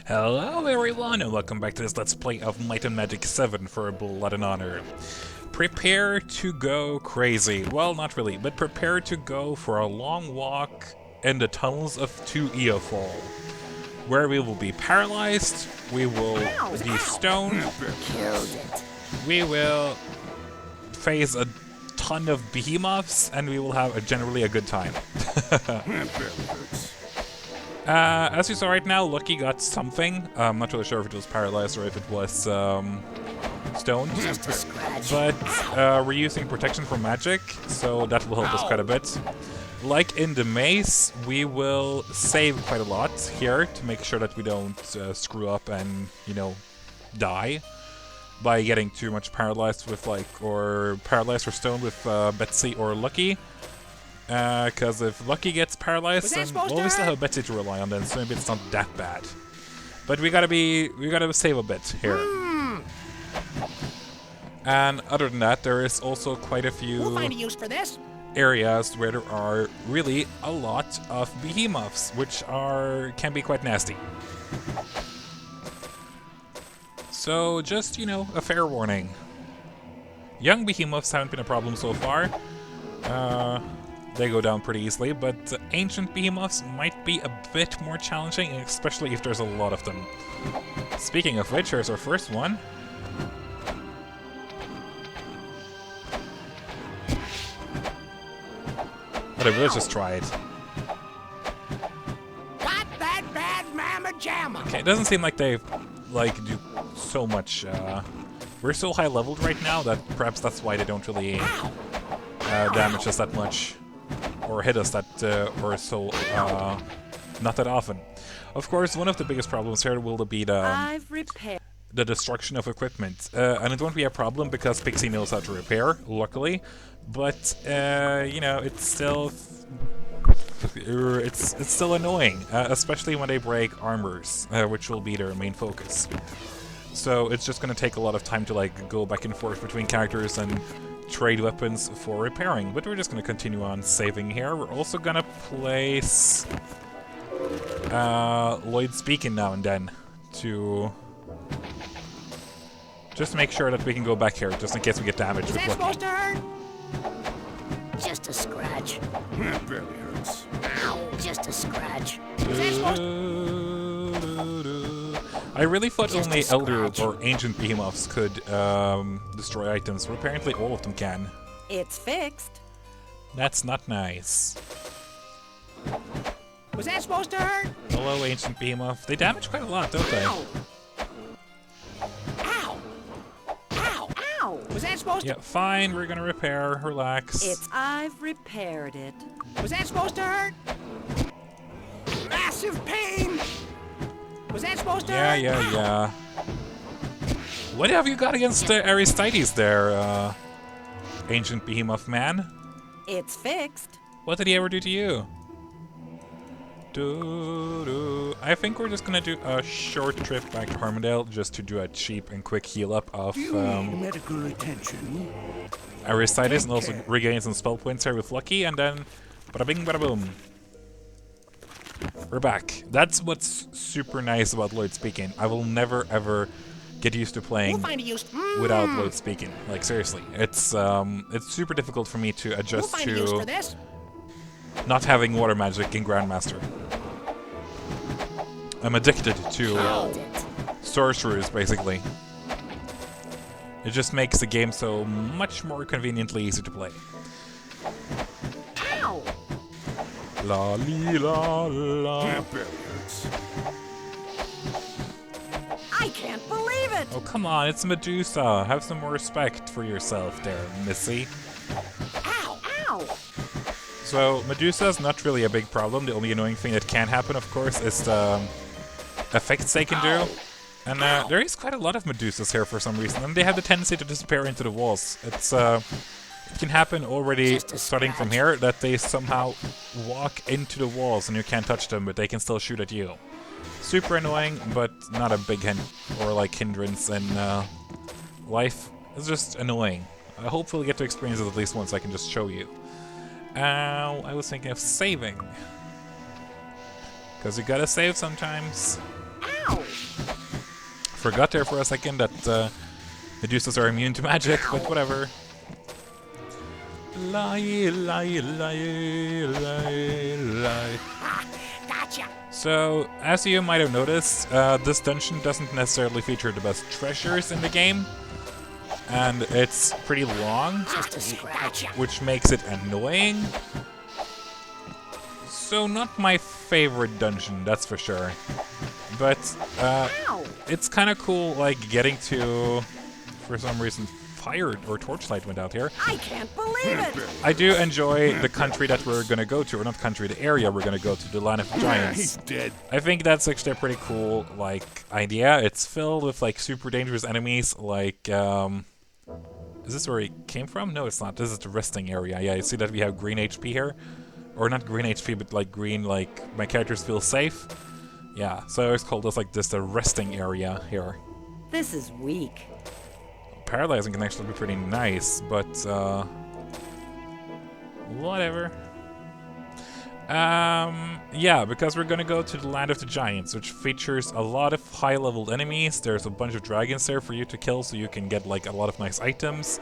Hello everyone and welcome back to this Let's Play of Might and Magic 7 for Blood and Honor. Prepare to go crazy. Well, not really, but prepare to go for a long walk in the tunnels of Eofol, where we will be paralyzed, we will be stoned, we will face a ton of behemoths, and we will have generally a good time. As you saw right now, Lucky got something. I'm not really sure if it was paralyzed or if it was stoned. But we're using protection from magic, so that will help us quite a bit. Like in the maze, we will save quite a lot here to make sure that we don't screw up and, you know, die by getting too much paralyzed with, or paralyzed or stoned with Betsy or Lucky. Because if Lucky gets paralyzed, then well, we still have Betsy to rely on then, so maybe it's not that bad. But we gotta save a bit here. And other than that, there is also quite a few areas where there are really a lot of behemoths, which can be quite nasty. So just, you know, a fair warning. Young behemoths haven't been a problem so far. They go down pretty easily, but ancient behemoths might be a bit more challenging, especially if there's a lot of them. Speaking of which, here's our first one. But I really just tried. Got that bad mamma jamma. Okay, it doesn't seem like they do so much. We're so high leveled right now that perhaps that's why they don't really damage us that much. Or hit us that, or so, not that often. Of course, one of the biggest problems here will be the destruction of equipment. And it won't be a problem because Pixie knows how to repair, luckily. But, you know, it's still annoying, especially when they break armors, which will be their main focus. So it's just going to take a lot of time to, go back and forth between characters and trade weapons for repairing, but we're just going to continue on saving here. We're also going to place Lloyd's Beacon now and then to just make sure that we can go back here, just in case we get damaged with Lucky. Supposed to hurt? Just a scratch. That barely hurts. Ow, just a scratch. I really thought only Elder or Ancient Behemoths could destroy items, but apparently all of them can. It's fixed. That's not nice. Was that supposed to hurt? Hello, Ancient Behemoth. They damage quite a lot, don't they? Ow! Ow! Ow! Ow! Was that supposed Yeah, fine, we're gonna repair. Relax. I've repaired it. Was that supposed to hurt? Massive pain! Was that supposed to hurt? Yeah. What have you got against Aristides there, Ancient Behemoth man? It's fixed. What did he ever do to you? I think we're just gonna do a short trip back to Harmondale just to do a cheap and quick heal up of Medical attention. Aristides, and also regain some spell points here with Lucky, and then bada bing bada boom. We're back. That's what's super nice about Lloyd's Beacon. I will never ever get used to playing without Lloyd's Beacon. Like seriously, it's super difficult for me to adjust to not having water magic in Grandmaster. I'm addicted to sorcerers, basically. It just makes the game so much more conveniently easy to play. Ow! La li la la. That barely hurts. I can't believe it! Oh come on, it's Medusa. Have some more respect for yourself there, Missy. Ow! Ow! So Medusa's not really a big problem. The only annoying thing that can happen, of course, is the effects they can do. And there is quite a lot of Medusas here for some reason, and they have the tendency to disappear into the walls. It can happen already starting from here, that they somehow walk into the walls and you can't touch them, but they can still shoot at you. Super annoying, but not a big hindrance in life. It's just annoying. I hopefully we'll get to experience it at least once. I can just show you. I was thinking of saving. Because you gotta save sometimes. Ow! Forgot there for a second that Medusas are immune to magic, but whatever. Lie, lie, lie, lie, lie. Gotcha! So, as you might have noticed, this dungeon doesn't necessarily feature the best treasures in the game, and it's pretty long, Just a scratch. which makes it annoying. So, not my favorite dungeon, that's for sure. But, Ow! it's kind of cool, like, getting to, for some reason, fire or torchlight went out here. I can't believe it! I do enjoy the country that we're gonna go to, or not country, the area we're gonna go to, the Land of He's Giants. dead. I think that's actually a pretty cool, like, idea. It's filled with, like, super dangerous enemies, like, is this where he came from? No, it's not. This is the resting area. Yeah, you see that we have green HP here? Or not green HP, but, like, green, like, my characters feel safe. Yeah, so I always call this, like, the resting area here. This is weak. Paralyzing can actually be pretty nice, but, whatever. Yeah, because we're gonna go to the Land of the Giants, which features a lot of high-leveled enemies. There's a bunch of dragons there for you to kill, so you can get, like, a lot of nice items.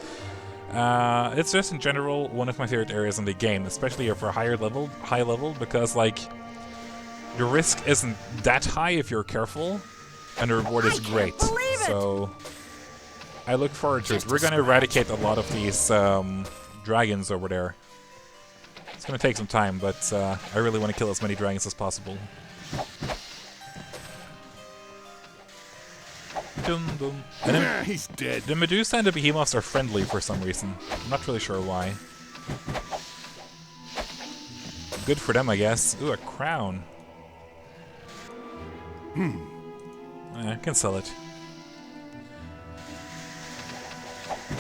It's just, in general, one of my favorite areas in the game, especially for high level, because, like, the risk isn't that high if you're careful, and the reward is great. believe it! So, I look forward to it. We're gonna eradicate a lot of these dragons over there. It's gonna take some time, but I really want to kill as many dragons as possible. Dum dum. And then He's dead. the Medusa and the Behemoths are friendly for some reason. I'm not really sure why. Good for them, I guess. Ooh, a crown. I can sell it.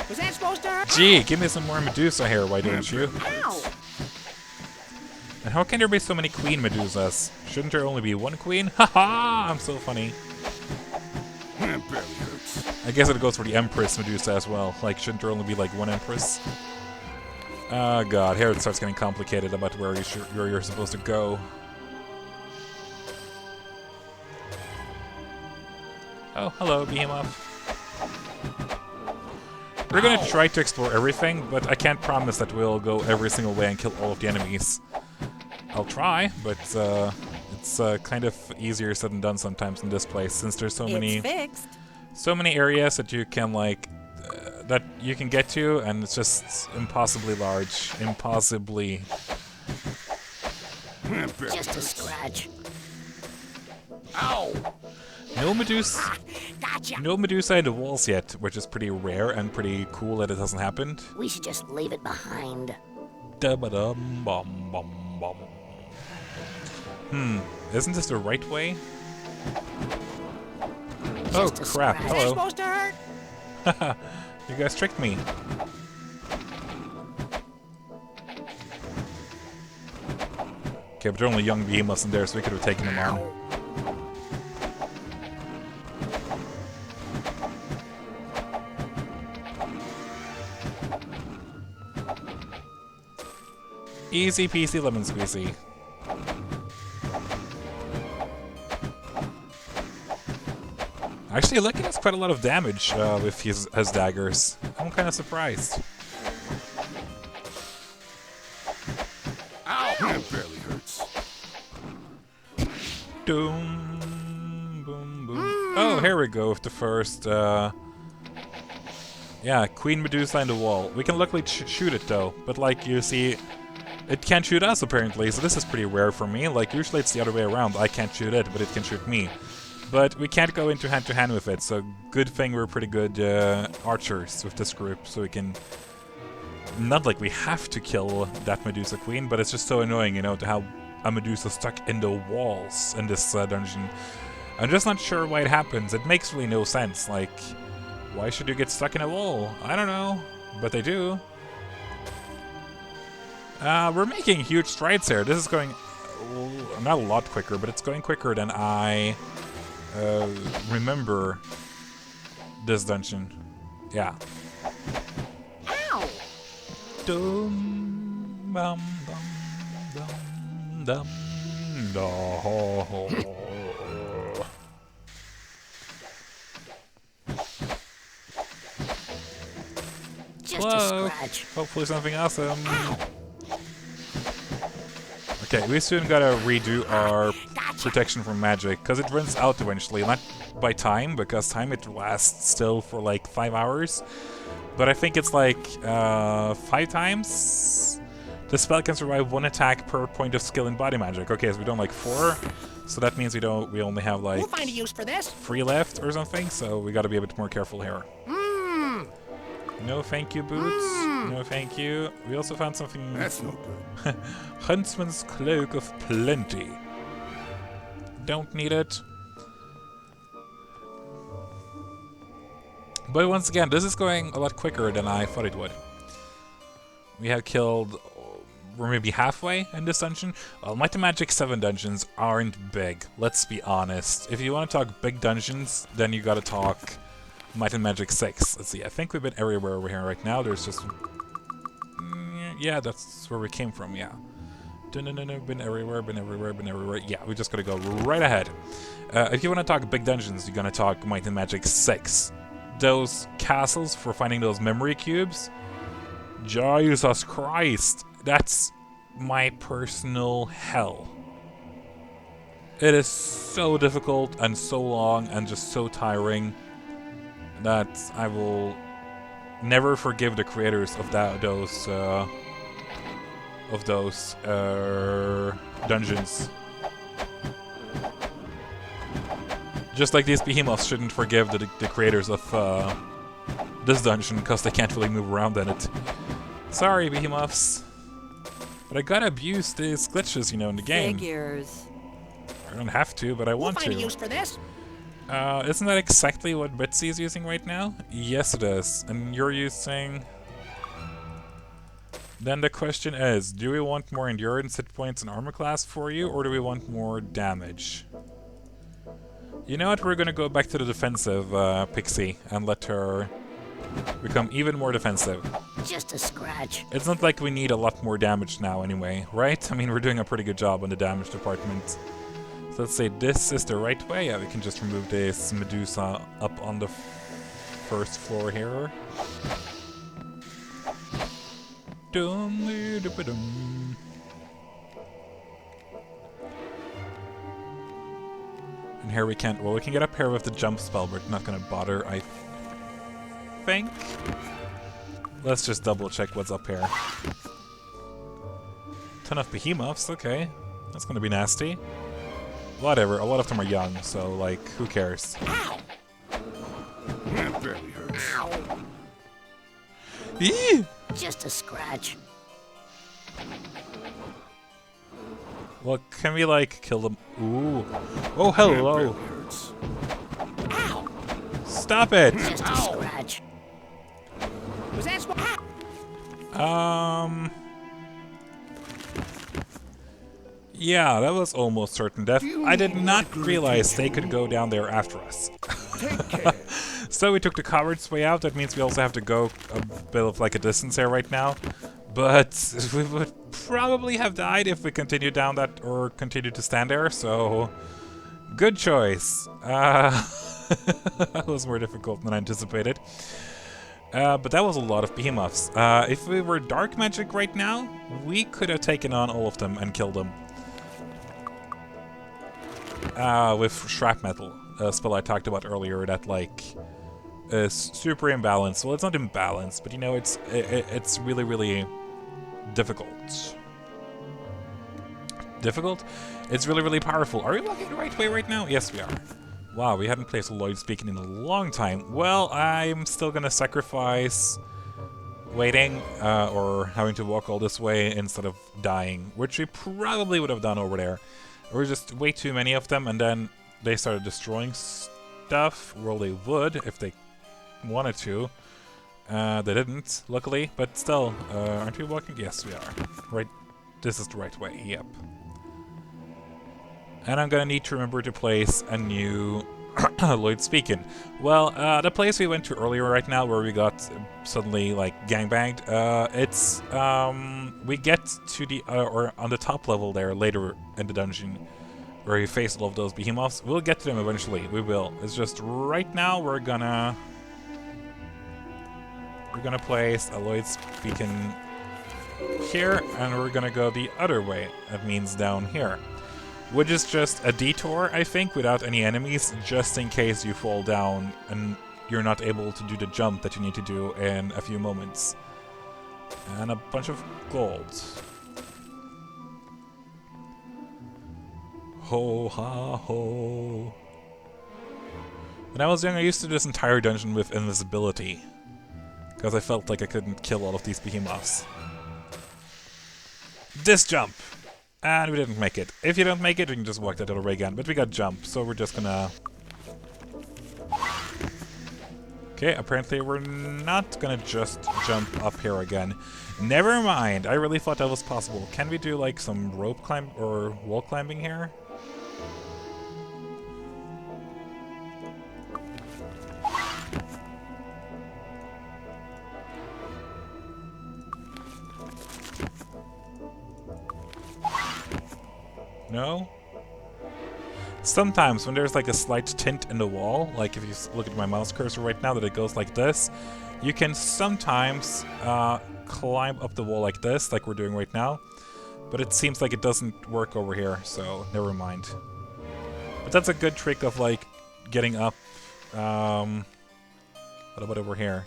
Was that supposed to hurt? Gee, give me some more Medusa here, why don't you? Ow! And how can there be so many Queen Medusas? Shouldn't there only be one queen? Haha! I'm so funny. That barely hurts. I guess it goes for the Empress Medusa as well. Like, shouldn't there only be like one Empress? Oh god, here it starts getting complicated about where you're supposed to go. Oh, hello, Behemoth. We're gonna try to explore everything, but I can't promise that we'll go every single way and kill all of the enemies. I'll try, but it's kind of easier said than done sometimes in this place, since there's so It's fixed. many areas that you can like that you can get to, and it's just impossibly large, impossibly. That barely Just a hurts. scratch. Ow! No Medusa. Gotcha! No Medusa in the walls yet, which is pretty rare and pretty cool that it hasn't happened. We should just leave it behind. Da-ba-dum, bum, bum, bum. Isn't this the right way? Oh Just a crap! scratch. Hello. supposed to hurt? Haha, you guys tricked me. Okay, but there are only young behemoths in there, so we could have taken them on. Easy peasy lemon squeezy. Actually, Lucky does quite a lot of damage with his daggers. I'm kind of surprised. Ow! That barely hurts. Doom, boom, boom. Oh, here we go with the first, yeah, Queen Medusa in the wall. We can luckily shoot it though, but like you see, it can't shoot us apparently, so this is pretty rare for me. Like usually it's the other way around, I can't shoot it, but it can shoot me. But we can't go into hand-to-hand with it, so good thing we're pretty good archers with this group, so we can... Not like we have to kill that Medusa Queen, but it's just so annoying, you know, to have a Medusa stuck in the walls in this dungeon. I'm just not sure why it happens. It makes really no sense. Like, why should you get stuck in a wall? I don't know, but they do. We're making huge strides here. This is going not a lot quicker, but it's going quicker than I remember this dungeon. Yeah. Ow! Dum bum dum dum dum da ho ho. Just a close. scratch. Hopefully something awesome. Okay, we soon gotta redo our protection from magic, because it runs out eventually. Not by time, because time it lasts still for like 5 hours. But I think it's like 5 times? The spell can survive 1 attack per point of skill in body magic. Okay, so we don't like 4. So that means we only have like We'll find a use for this. 3 left or something, so we gotta be a bit more careful here. No thank you, Boots. No thank you. We also found something... That's no good. Huntsman's Cloak of Plenty. Don't need it. But once again, this is going a lot quicker than I thought it would. We have killed... We're maybe halfway in this dungeon. Well, Might and Magic 7 dungeons aren't big. Let's be honest. If you want to talk big dungeons, then you gotta talk Might and Magic 6. Let's see, I think we've been everywhere over here right now. There's just... yeah, that's where we came from, yeah. No, been everywhere, been everywhere, been everywhere. Yeah, we just gotta go right ahead. If you want to talk big dungeons, you're gonna talk Might and Magic 6. Those castles for finding those memory cubes. Jesus Christ! That's my personal hell. It is so difficult and so long and just so tiring that I will never forgive the creators of those dungeons. Just like these behemoths shouldn't forgive the creators of this dungeon because they can't really move around in it. Sorry, behemoths. But I gotta abuse these glitches, you know, in the game. Figures. I don't have to, but I want We'll find a to. use for this. Isn't that exactly what Bitsy is using right now? Yes, it is. And you're using... Then the question is, do we want more endurance, hit points, and armor class for you, or do we want more damage? You know what, we're gonna go back to the defensive Pixie and let her become even more defensive. Just a scratch. It's not like we need a lot more damage now anyway, right? I mean, we're doing a pretty good job on the damage department. So let's say this is the right way. Yeah, we can just remove this Medusa up on the first floor here. Dum-dee-dum-dum. And here we can't... Well, we can get up here with the jump spell, but not gonna bother, I think. Let's just double check what's up here. Ton of behemoths, okay. That's gonna be nasty. Whatever, a lot of them are young, so, like, who cares? That barely hurts. Eee! Just a scratch. Well, can we, like, kill them? Ooh. Oh, That hello! barely hurts. Stop it! Just a scratch. Was that what? Yeah, that was almost certain death. I did not realize they could go down there after us. Take care. So we took the coward's way out. That means we also have to go a bit of like a distance here right now. But we would probably have died if we continued down that or continued to stand there. So good choice. That was more difficult than I anticipated. But that was a lot of behemoths. If we were dark magic right now, we could have taken on all of them and killed them. With shrapnel, a spell I talked about earlier that like is super imbalanced. Well, it's not imbalanced, but you know, it's really, really difficult. Difficult? It's really, really powerful. Are we walking the right way right now? Yes, we are. Wow, we hadn't played Lloyd speaking in a long time. Well, I'm still gonna sacrifice waiting or having to walk all this way instead of dying, which we probably would have done over there. There were just way too many of them, and then they started destroying stuff. Well, they would if they wanted to. They didn't, luckily, but still, aren't we walking? Yes, we are. Right, this is the right way, yep. And I'm gonna need to remember to place a new Lloyd speaking. Well, the place we went to earlier right now where we got suddenly like gangbanged, it's we get to the or on the top level there later in the dungeon where we face all of those behemoths. We'll get to them eventually. We will. It's just right now we're gonna we're gonna place a Lloyd's beacon here, and we're gonna go the other way. That means down here. Which is just a detour, I think, without any enemies, just in case you fall down and you're not able to do the jump that you need to do in a few moments. And a bunch of gold. Ho ha ho. When I was young, I used to do this entire dungeon with invisibility, because I felt like I couldn't kill all of these behemoths. This jump! And we didn't make it. If you don't make it, we can just walk that other way again, but we got jump, so we're just gonna... Okay, apparently we're not gonna just jump up here again. Never mind, I really thought that was possible. Can we do like some rope climb or wall climbing here? No? Sometimes when there's like a slight tint in the wall, like if you look at my mouse cursor right now that it goes like this, you can sometimes climb up the wall like this, like we're doing right now, but it seems like it doesn't work over here, so never mind. But that's a good trick of like getting up. What about over here?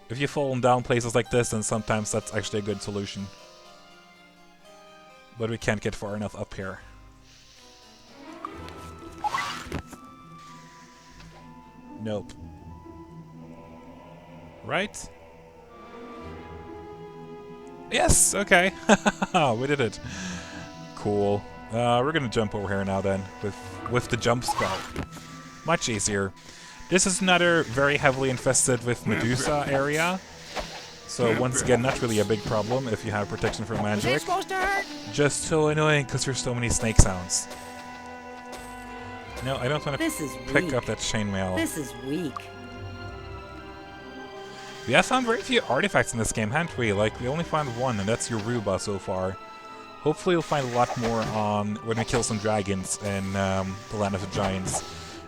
If you've fallen down places like this, then sometimes that's actually a good solution. But we can't get far enough up here. Nope. Right? Yes! Okay. We did it. Cool. We're gonna jump over here now then, with the jump spell. Much easier. This is another very heavily infested with Medusa area. So once again, not really a big problem if you have protection from Is that magic. supposed to hurt? Just so annoying because there's so many snake sounds. No, I don't want This to is pick weak. up that chainmail. This is weak. We have found very few artifacts in this game, haven't we? Like, we only found one, and that's Yoruba so far. Hopefully we'll find a lot more on when we kill some dragons in the Land of the Giants.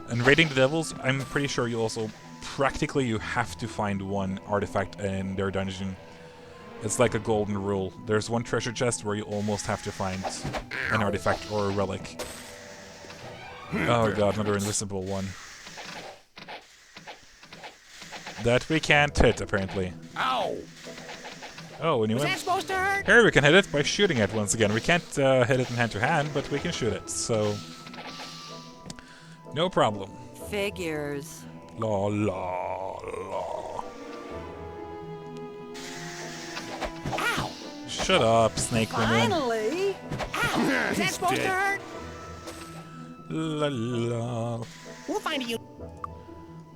And raiding the devils, I'm pretty sure you also... Practically, you have to find one artifact in their dungeon. It's like a golden rule. There's one treasure chest where you almost have to find an artifact or a relic. Oh god, another invisible one. That we can't hit, apparently. Ow! Oh, and you Was that went... supposed to hurt? Here we can hit it by shooting it once again. We can't hit it in hand-to-hand, but we can shoot it, so... No problem. Figures. La la la. Ow! Shut up, snake woman. Finally! Ow! Was that He's supposed to dead. hurt? La la. We'll find you.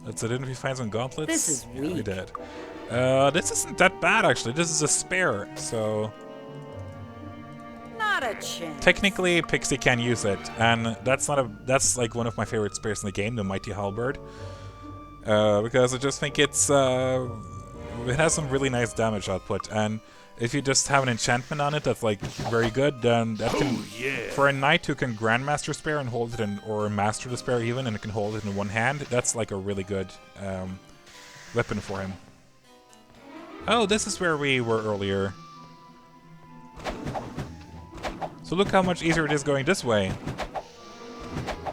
That's it, didn't we find some gauntlets? This is Yeah, we weak. did. This isn't that bad, actually. This is a spare, so... Not a chance. Technically, Pixie can use it, and that's not a... That's, like, one of my favorite spares in the game, the Mighty Halberd. Because I just think it's... it has some really nice damage output, and if you just have an enchantment on it that's, like, very good, then that can... Yeah. For a knight who can Grandmaster spare and hold it in... Or Master the spare even, and can hold it in one hand, that's, like, a really good weapon for him. Oh, this is where we were earlier. So look how much easier it is going this way.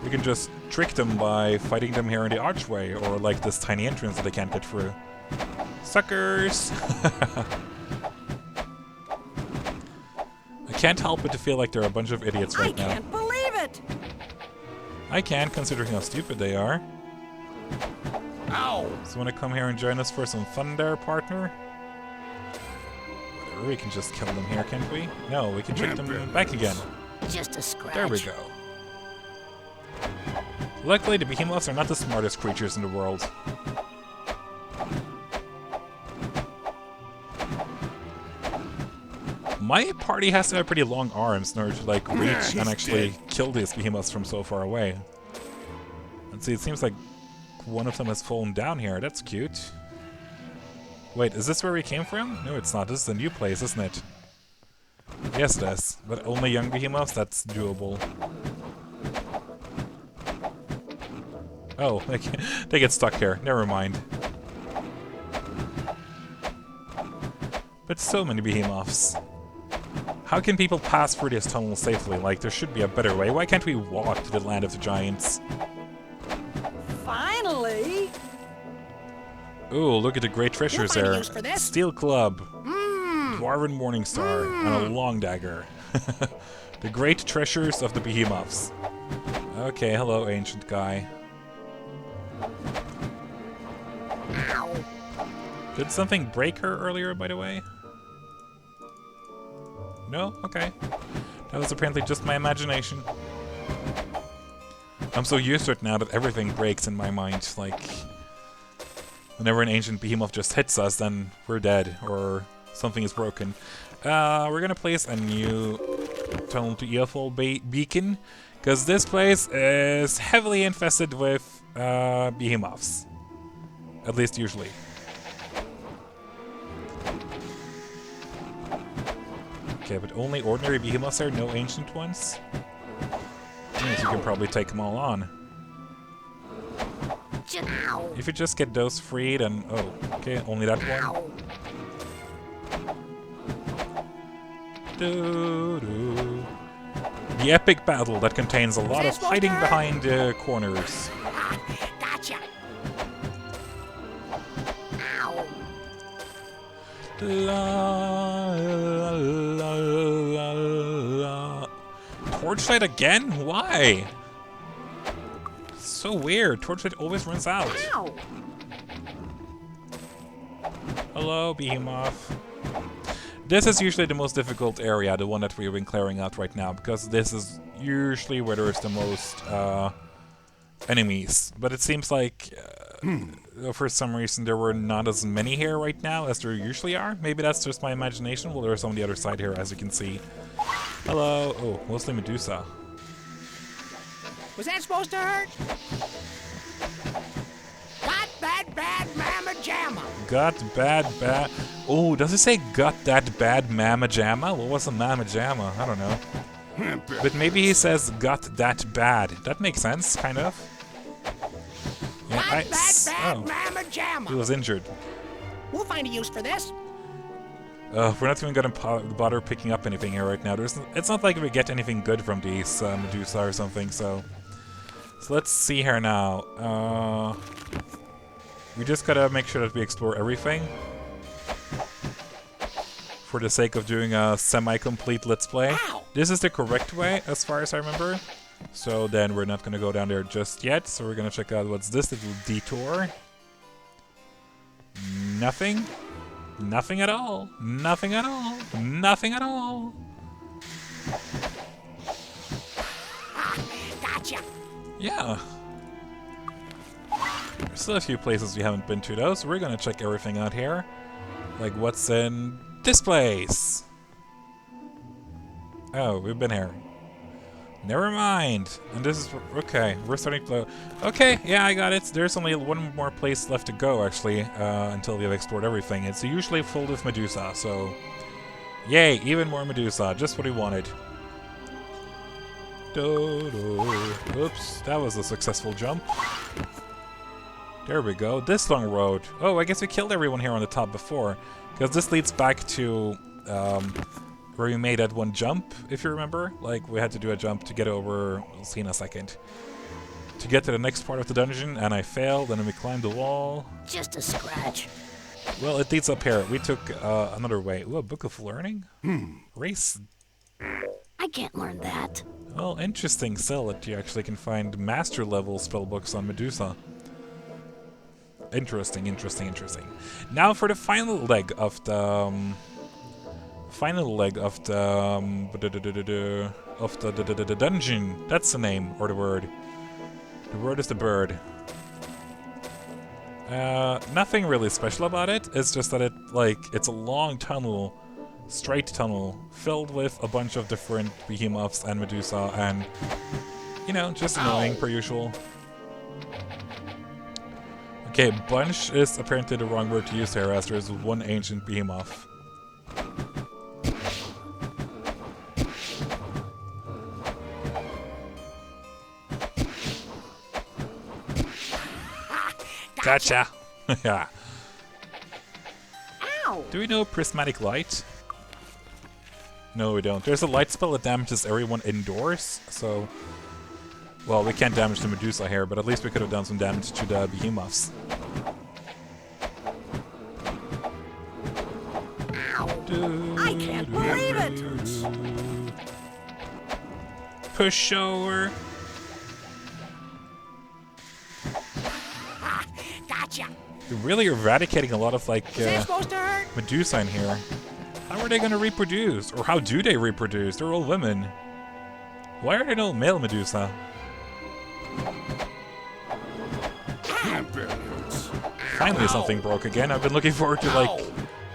We can just trick them by fighting them here in the archway, or like this tiny entrance that they can't get through. Suckers! I can't help but to feel like they're a bunch of idiots I right now. can't believe it! I can, considering how stupid they are. Ow! So wanna come here and join us for some fun there, partner? Whatever, we can just kill them here, can't we? No, we can trick them back again. Just a scratch. There we go. Luckily, the behemoths are not the smartest creatures in the world. My party has to have pretty long arms in order to, like, reach and actually kill these behemoths from so far away. And see, it seems like one of them has fallen down here. That's cute. Wait, is this where we came from? No, it's not. This is a new place, isn't it? Yes, it is. But only young behemoths? That's doable. Oh, they get stuck here. Never mind. But so many behemoths. How can people pass through this tunnel safely? Like, there should be a better way. Why can't we walk to the land of the giants? Finally! Ooh, look at the great treasures find a there. use for this. Steel club. Dwarven Morningstar. And a long dagger. The great treasures of the behemoths. Okay, hello, ancient guy. Did something break her earlier, by the way? No? Okay. That was apparently just my imagination. I'm so used to it now that everything breaks in my mind. Like, whenever an ancient behemoth just hits us, then we're dead, or something is broken. We're gonna place a new tunnel to Eofol beacon, because this place is heavily infested with behemoths. At least usually. Okay, but only ordinary behemoths are, no ancient ones? Means you can probably take them all on. If you just get those freed and... oh, okay, only that one. Doo-doo. The epic battle that contains a lot of hiding behind corners. Gotcha. La, la, la, la, la. Torchlight again? Why? So weird. Torchlight always runs out. Ow. Hello, Behemoth. This is usually the most difficult area, the one that we've been clearing out right now, because this is usually where there's the most enemies. But it seems like for some reason there were not as many here right now as there usually are. Maybe that's just my imagination. Well, there's on the other side here, as you can see. Hello. Oh, mostly Medusa. Was that supposed to hurt? Got that bad mamma jamma. Got bad. Oh, does it say got that bad mamma jamma? What was a mamma jamma? I don't know. But maybe he says got that bad. That makes sense, kind of. Yeah, Got that bad oh, mamma he jamma. was injured. We'll find a use for this. We're not even gonna bother picking up anything here right now. It's not like we get anything good from these Medusa or something, so let's see here now. We just gotta make sure that we explore everything for the sake of doing a semi-complete Let's Play. Ow. This is the correct way, as far as I remember. So then we're not gonna go down there just yet, so we're gonna check out what's this little detour. Nothing. Nothing at all. Nothing at all. Nothing at all. Gotcha. Yeah. There's still a few places we haven't been to though, so we're gonna check everything out here. Like what's in this place? Oh, we've been here. Never mind. And this is... okay, we're starting to... okay, yeah, I got it. There's only one more place left to go, actually, until we have explored everything. It's usually filled with Medusa, so... yay, even more Medusa. Just what we wanted. Oops, that was a successful jump. There we go. This long road. Oh, I guess we killed everyone here on the top before. Because this leads back to... where we made that one jump, if you remember. Like, we had to do a jump to get over... we'll see in a second. To get to the next part of the dungeon, and I failed, and then we climbed the wall. Just a scratch. Well, it leads up here. We took another way. Ooh, a Book of Learning? Race. I can't learn that. Well, interesting still that you actually can find master level spellbooks on Medusa. Interesting. Now for the final leg of the... the dungeon. That's the name, or the word. The word is the bird. Nothing really special about it. It's just that it's a long tunnel, straight tunnel, filled with a bunch of different behemoths and Medusa, and you know, just annoying per usual. Okay, bunch is apparently the wrong word to use here, as there is one ancient behemoth. Gotcha! Yeah. Ow! Do we know Prismatic Light? No, we don't. There's a light spell that damages everyone indoors, so... Well, we can't damage the Medusa here, but at least we could have done some damage to the behemoths. I can't believe it! Push over. Gotcha. You're really eradicating a lot of, like, Is that supposed to hurt? Medusa in here. How are they gonna reproduce? Or how do they reproduce? They're all women. Why are there no male Medusa? That barely hurts. Finally something broke again. I've been looking forward to, like...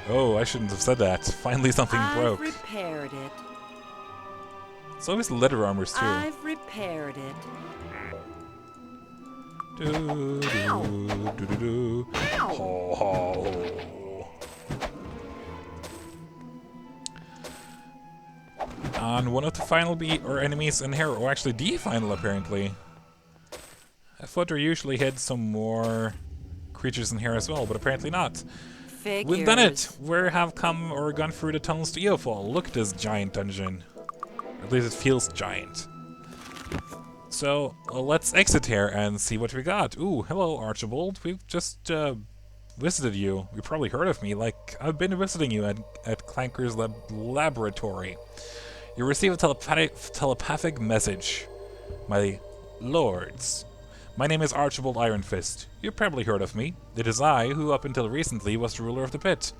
Oh, I shouldn't have said that. Finally something I've broke. repaired it. It's always the leather armors, too. I've repaired it. Do, do, do, do, do. Ho, ho. And one of the final enemies in here, or actually the final apparently. I thought there usually had some more creatures in here as well, but apparently not. Figures. We've done it! We have come or gone through the tunnels to Eofol. Look at this giant dungeon. At least it feels giant. So, let's exit here and see what we got. Ooh, hello Archibald. We've just visited you. You probably heard of me, like I've been visiting you at Clanker's laboratory. You receive a telepathic message. My lords. My name is Archibald Ironfist. You've probably heard of me. It is I who up until recently was the ruler of the pit.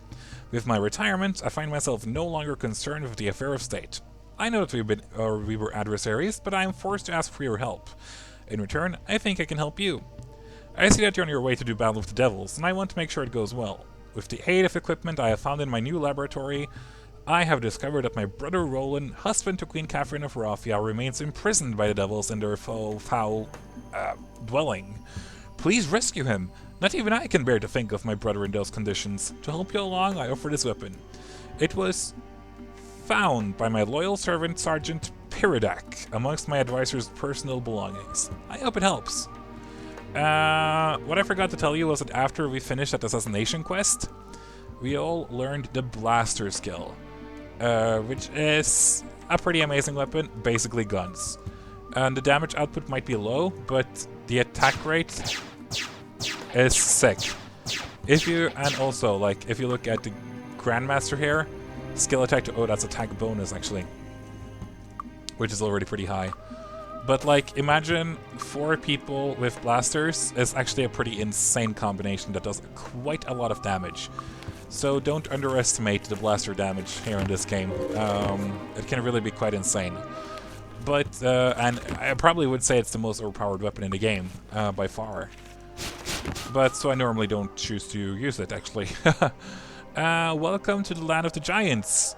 With my retirement, I find myself no longer concerned with the affair of state. I know that we were adversaries, but I am forced to ask for your help. In return, I think I can help you. I see that you're on your way to do battle with the devils, and I want to make sure it goes well. With the aid of equipment I have found in my new laboratory, I have discovered that my brother Roland, husband to Queen Catherine of Raphia, remains imprisoned by the devils in their foul dwelling. Please rescue him. Not even I can bear to think of my brother in those conditions. To help you along, I offer this weapon. It was found by my loyal servant Sergeant Piridak amongst my advisor's personal belongings. I hope it helps. What I forgot to tell you was that after we finished that assassination quest, we all learned the blaster skill, which is a pretty amazing weapon, basically guns. And the damage output might be low, but the attack rate is sick. And also, like, if you look at the Grandmaster here, skill attack to, that's attack bonus actually, which is already pretty high. But like, imagine 4 people with blasters is actually a pretty insane combination that does quite a lot of damage. So don't underestimate the blaster damage here in this game. It can really be quite insane. But, and I probably would say it's the most overpowered weapon in the game, by far. But, so I normally don't choose to use it, actually. Welcome to the land of the giants.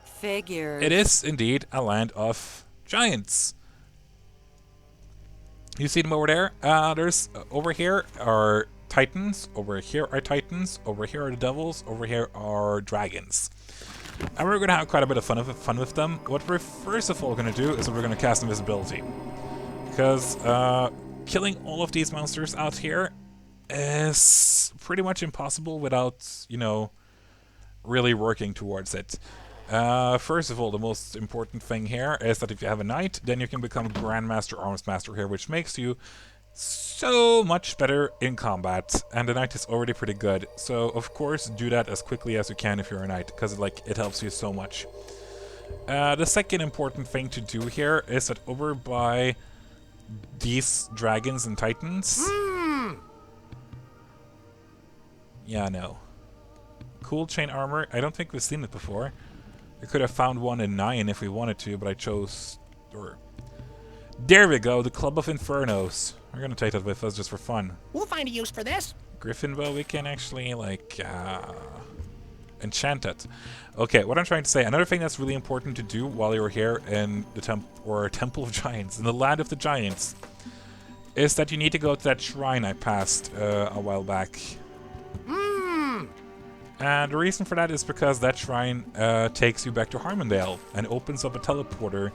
Figures. It is indeed a land of giants. You see them over there? There's, over here are titans, over here are titans, over here are the devils, over here are dragons. And we're going to have quite a bit of fun with them. What we're first of all going to do is we're going to cast invisibility. Because killing all of these monsters out here is pretty much impossible without, you know, really working towards it. First of all, the most important thing here is that if you have a knight, then you can become Grandmaster Armsmaster here, which makes you so much better in combat, and the knight is already pretty good. So of course do that as quickly as you can if you're a knight, because it helps you so much. The second important thing to do here is that over by these dragons and titans... Yeah, no. Cool chain armor. I don't think we've seen it before. We could have found one in 9 if we wanted to, but I chose... There we go, the Club of Infernos. We're gonna take that with us just for fun. We'll find a use for this. Griffin bow, we can actually, like, enchant it. Okay, what I'm trying to say, another thing that's really important to do while you're here in the Temple of Giants, in the Land of the Giants, is that you need to go to that shrine I passed a while back. And the reason for that is because that shrine takes you back to Harmondale and opens up a teleporter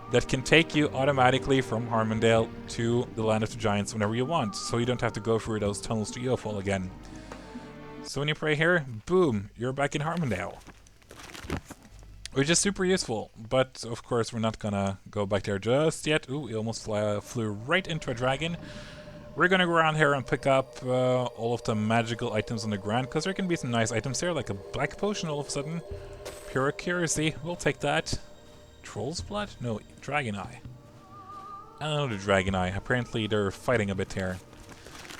that can take you automatically from Harmondale to the Land of the Giants whenever you want, so you don't have to go through those tunnels to Eofol again. So when you pray here, boom, you're back in Harmondale. Which is super useful, but of course we're not gonna go back there just yet. Ooh, we almost flew right into a dragon. We're gonna go around here and pick up all of the magical items on the ground, because there can be some nice items there, like a black potion all of a sudden. Pure accuracy, we'll take that. Troll's blood? No, dragon eye. Another dragon eye. Apparently they're fighting a bit here.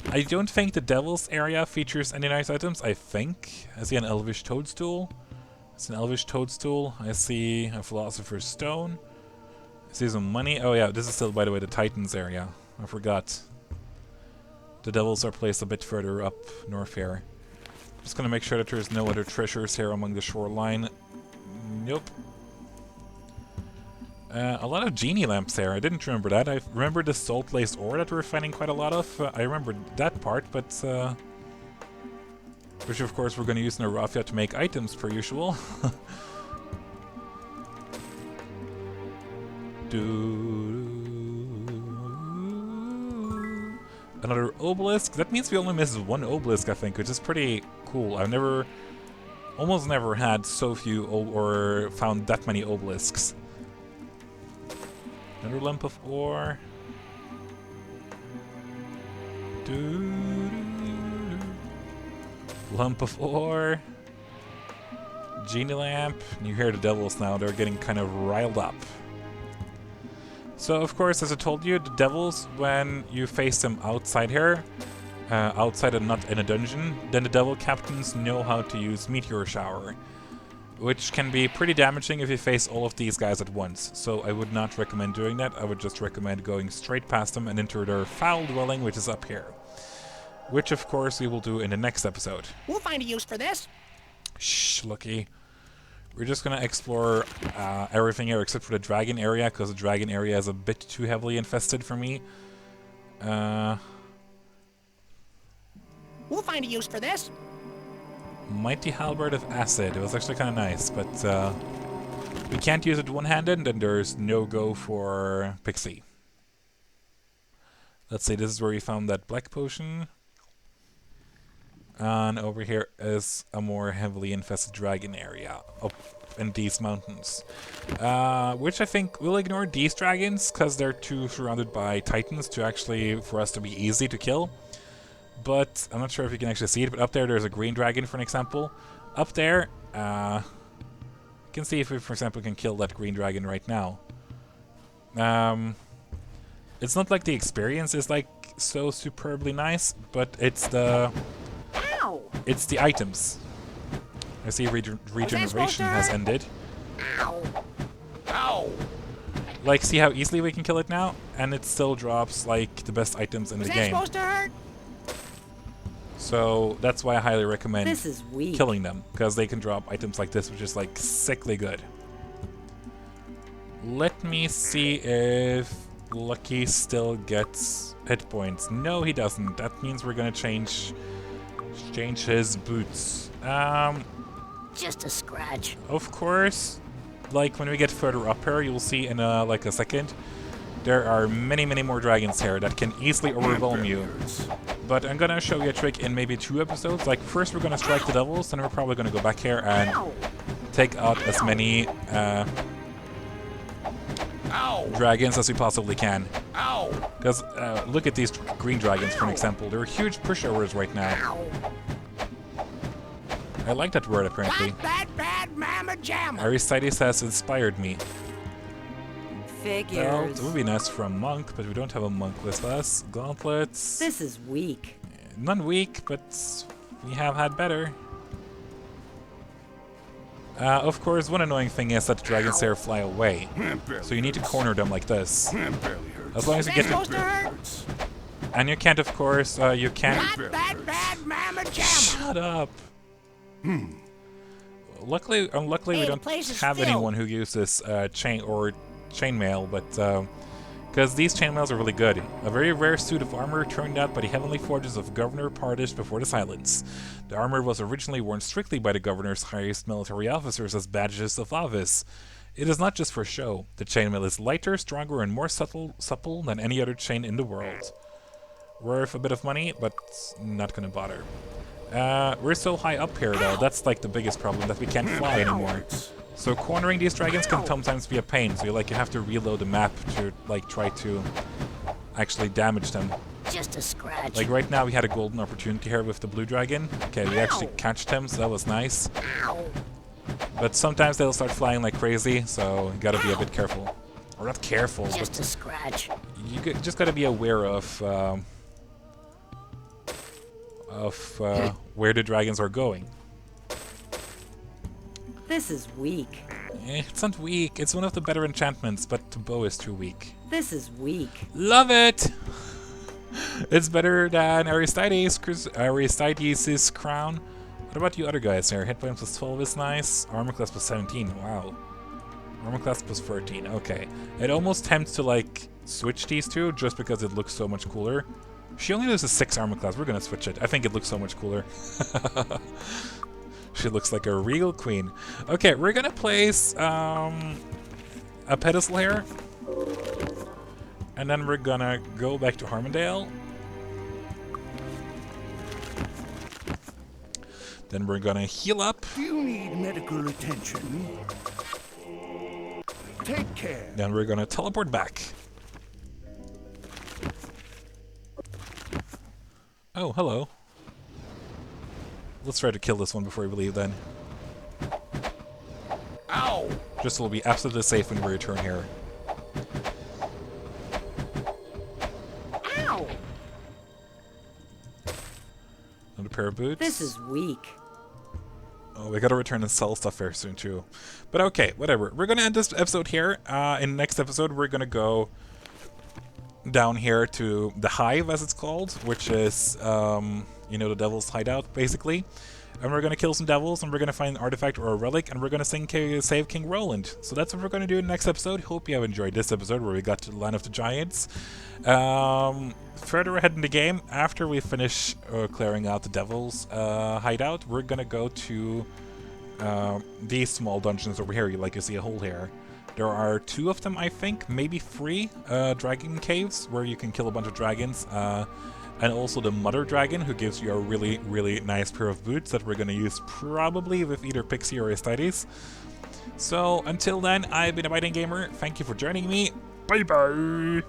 I don't think the devil's area features any nice items, I think. I see an elvish toadstool. It's an elvish toadstool. I see a philosopher's stone. I see some money. Oh yeah, this is still, by the way, the Titans area. I forgot. The devils are placed a bit further up north here. Just gonna make sure that there's no other treasures here among the shoreline. Nope. A lot of genie lamps there. I didn't remember that. I remember the salt-laced ore that we're finding quite a lot of. I remember that part, but which of course we're going to use in a raffia to make items per usual. Another obelisk. That means we only missed one obelisk, I think, which is pretty cool. I've almost never had so few or found that many obelisks. Another lump of ore. Lump of ore. Genie lamp. You hear the devils now, they're getting kind of riled up. So of course, as I told you, the devils, when you face them outside here, outside and not in a dungeon, then the devil captains know how to use Meteor Shower, which can be pretty damaging if you face all of these guys at once. So I would not recommend doing that. I would just recommend going straight past them and into their foul dwelling, which is up here. Which, of course, we will do in the next episode. We'll find a use for this. Shh, Lucky. We're just gonna explore everything here except for the dragon area, because the dragon area is a bit too heavily infested for me. We'll find a use for this. Mighty Halberd of Acid. It was actually kind of nice, but we can't use it one-handed, then there's no go for Pixie. Let's see, this is where we found that black potion. And over here is a more heavily infested dragon area up in these mountains. Which I think we'll ignore these dragons, because they're too surrounded by titans for us to be easy to kill. But I'm not sure if you can actually see it, but up there's a green dragon, for an example. Up there, you can see if we, for example, can kill that green dragon right now. It's not like the experience is like so superbly nice, but it's the items. I see regeneration has ended. Ow! Ow! Like, see how easily we can kill it now? And it still drops, like, the best items in the game. Supposed to hurt? So, that's why I highly recommend This is weak. killing them. Because they can drop items like this, which is, like, sickly good. Let me see if Lucky still gets hit points. No, he doesn't. That means we're gonna change his boots. Just a scratch. Of course, like when we get further up here, you'll see in like a second, there are many more dragons here that can easily overwhelm you. But I'm gonna show you a trick in maybe 2 episodes. Like, first we're gonna strike the devils, then we're probably gonna go back here and take out as many dragons as we possibly can. Because look at these green dragons, for an example. They're huge pushovers right now. I like that word, apparently. Bad mamma jamma. Aristides has inspired me. Figures. Well, it would be nice for a monk, but we don't have a monk with us. Gauntlets. This is weak. None weak, but we have had better. Of course, one annoying thing is that the dragons there fly away. So you need to corner them like this. As long as you get Supposed to them. hurt? And you can't, of course, you can't... Bad mamma jamma. Shut up! Unluckily, Hey, we the don't place is have filled. anyone who uses chainmail, but because these chainmails are really good. A very rare suit of armor turned out by the heavenly forges of Governor Pardish before the Silence. The armor was originally worn strictly by the governor's highest military officers as badges of office. It is not just for show. The chainmail is lighter, stronger, and more supple than any other chain in the world. Worth a bit of money, but not gonna bother. We're so high up here though, that's like the biggest problem, that we can't fly anymore. So cornering these dragons can sometimes be a pain, so you have to reload the map to like try to actually damage them. Just a scratch. Like right now we had a golden opportunity here with the blue dragon. Okay, we actually catched him, so that was nice. But sometimes they'll start flying like crazy, so you gotta be a bit careful. Or not careful, Just a scratch. you just gotta be aware of where the dragons are going. This is weak. It's not weak, it's one of the better enchantments, but the bow is too weak. This is weak. Love it! It's better than Aristides' crown. What about you other guys here? Hit points plus 12 is nice. Armor class plus 17, wow. Armor class plus 14, okay. It almost tempts to like switch these two just because it looks so much cooler. She only loses 6 armor class, we're gonna switch it. I think it looks so much cooler. She looks like a real queen. Okay, we're gonna place a pedestal here. And then we're gonna go back to Harmondale. Then we're gonna heal up. Do you need medical attention? Take care. Then we're gonna teleport back. Oh, hello. Let's try to kill this one before we leave then. Ow! Just so we'll be absolutely safe when we return here. Ow! Another pair of boots. This is weak. Oh, we gotta return and sell stuff very soon too. But okay, whatever. We're gonna end this episode here. In the next episode, we're gonna go down here to the Hive, as it's called, which is, you know, the Devil's Hideout, basically. And we're gonna kill some devils, and we're gonna find an artifact or a relic, and we're gonna save King Roland. So that's what we're gonna do in the next episode. Hope you have enjoyed this episode where we got to the Land of the Giants. Further ahead in the game, after we finish clearing out the Devil's Hideout, we're gonna go to these small dungeons over here. You see a hole here. There are 2 of them, I think, maybe 3 dragon caves where you can kill a bunch of dragons. And also the Mother Dragon, who gives you a really, really nice pair of boots that we're going to use probably with either Pixie or Aristides. So until then, I've been Abidinggamer. Thank you for joining me. Bye bye!